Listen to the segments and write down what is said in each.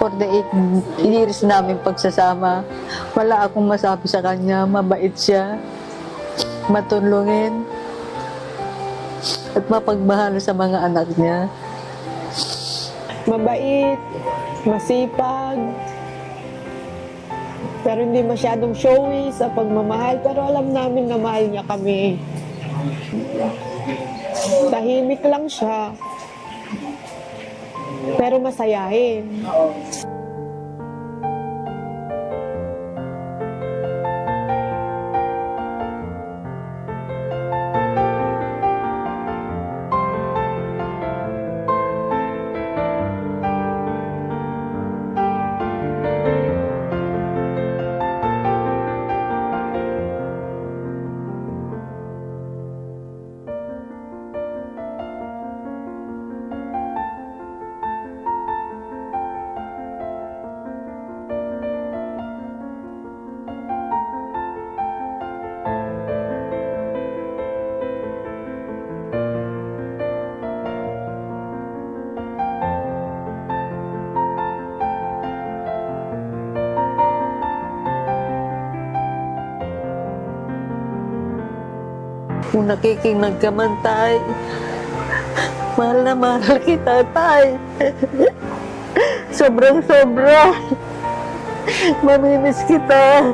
48 years namin pagsasama, wala akong masabi sa kanya. Mabait siya, matulungin, at mapagmahal sa mga anak niya. Mabait, masipag, pero hindi masyadong showy sa pagmamahal. Pero alam namin na mahal niya kami. Tahimik lang siya, pero masayahin. Kung nakikinig ka man, tay, mahal na mahal kita, tay. Sobrang-sobra. Mamimiss kita.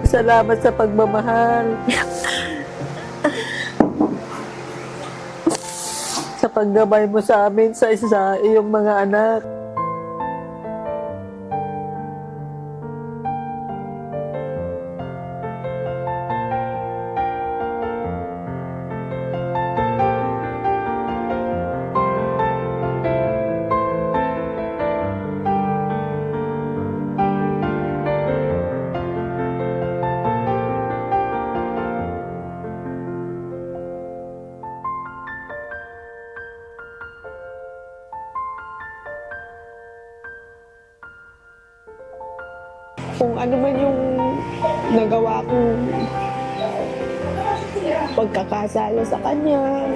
Salamat sa pagmamahal. Sa paggabay mo sa amin, sa iyong mga anak. Kung ano man yung nagawa kong pagkakasala sa kanya,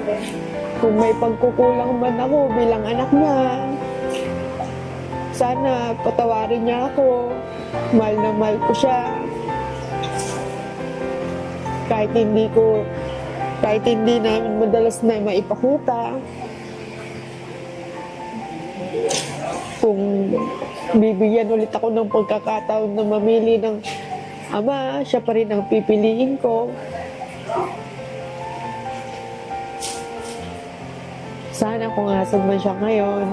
kung may pagkukulang man ako bilang anak niya, sana patawarin niya ako. Mahal na mahal ko siya. Kahit hindi namin madalas na maipakita. Kung bibigyan ulit ako ng pagkakataon na mamili ng ama, siya pa rin ang pipiliin ko. Sana kung asan man siya ngayon,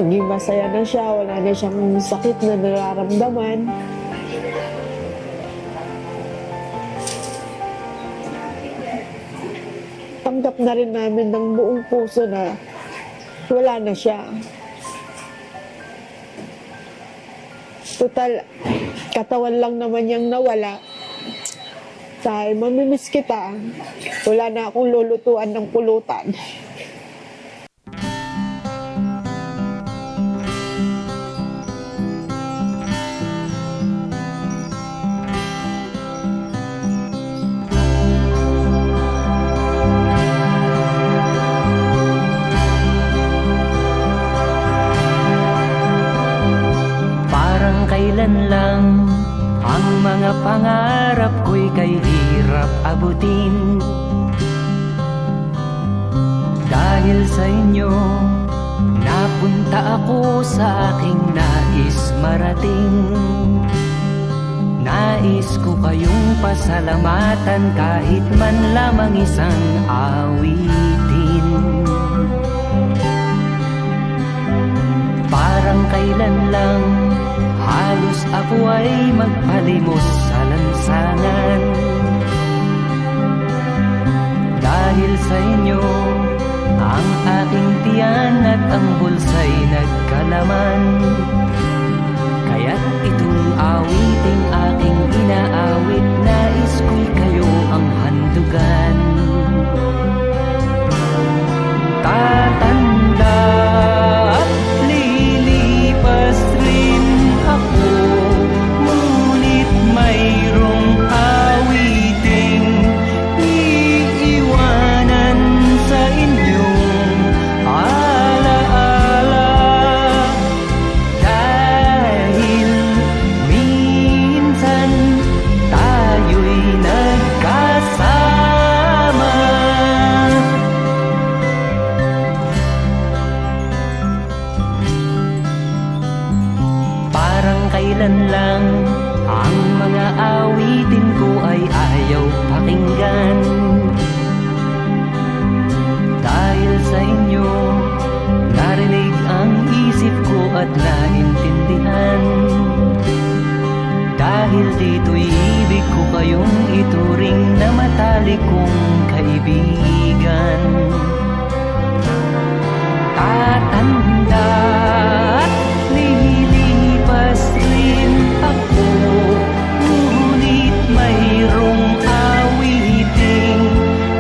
maging masaya na siya, wala na siyang sakit na nararamdaman. Tanggap na rin namin ng buong puso na wala na siya. Total, katawan lang naman niyang nawala. Dahil mamimiss kita, wala na akong lulutuan ng pulutan. Kailan lang ang mga pangarap ko'y kay hirap abutin. Dahil sa inyo, napunta ako sa aking nais marating. Nais ko kayong pasalamatan kahit man lamang isang awitin. Parang kailan lang halos ako ay magpalimos sa lansangan. Dahil sa inyo, ang aking tiyan at ang bulsa'y nagkalaman. Kaya't itong awiting aking inaawit, nais ko'y kayo ang handugan. Tatanda at lilipas rin ako, ngunit mayroong awitin ayaw pakinggan. Dahil sa inyo, narinig ang isip ko at naintindihan. Dahil dito'y ibig ko kayong ituring na matalik kong kaibigan. Tatanda at lilipas rin ako, ngunit mayroong awiting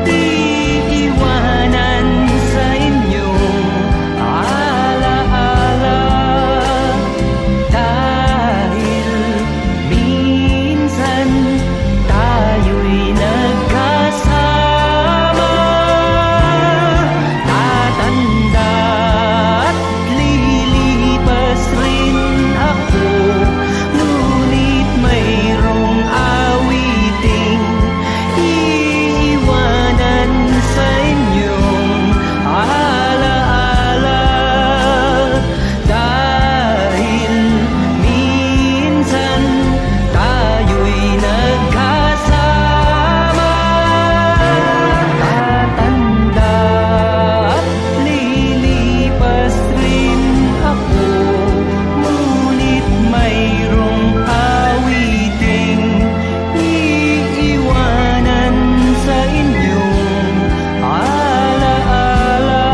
iiwanan sa inyong alaala. Dahil minsan tayo'y nagkasama. Tatanda at lilipas rin ako, ngunit mayroong awiting iiwanan sa inyong alaala. Dahil minsan tayo'y nagkasama. Tatanda at lilipas rin ako, ngunit mayroong awiting iiwanan sa inyong alaala.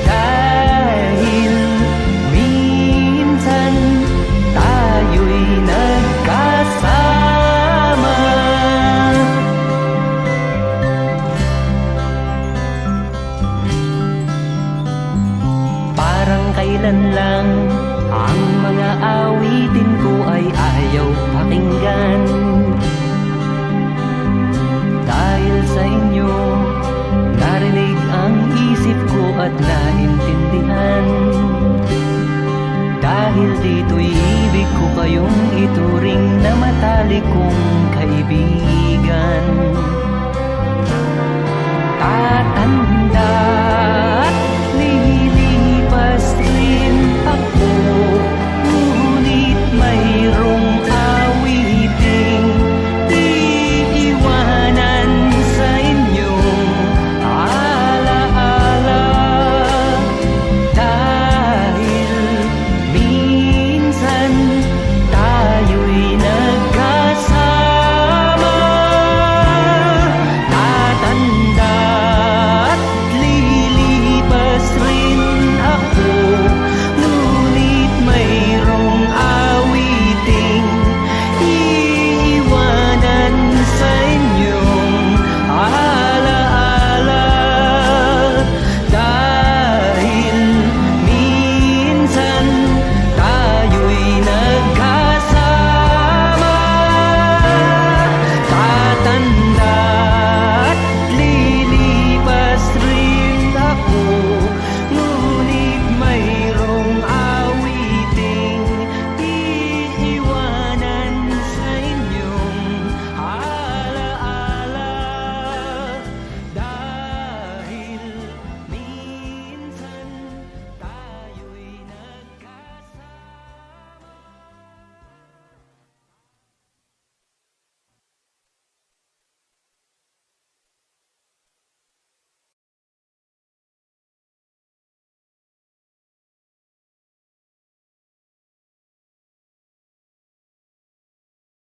Dahil minsan tayo'y nagkasama. Parang kailan lang ang mga awitin ko ay ayaw pakinggan. Dahil sa inyo, narinig ang isip ko at naintindihan. Dahil dito'y ibig ko kayong ituring na matalik kong kaibigan. Tatanda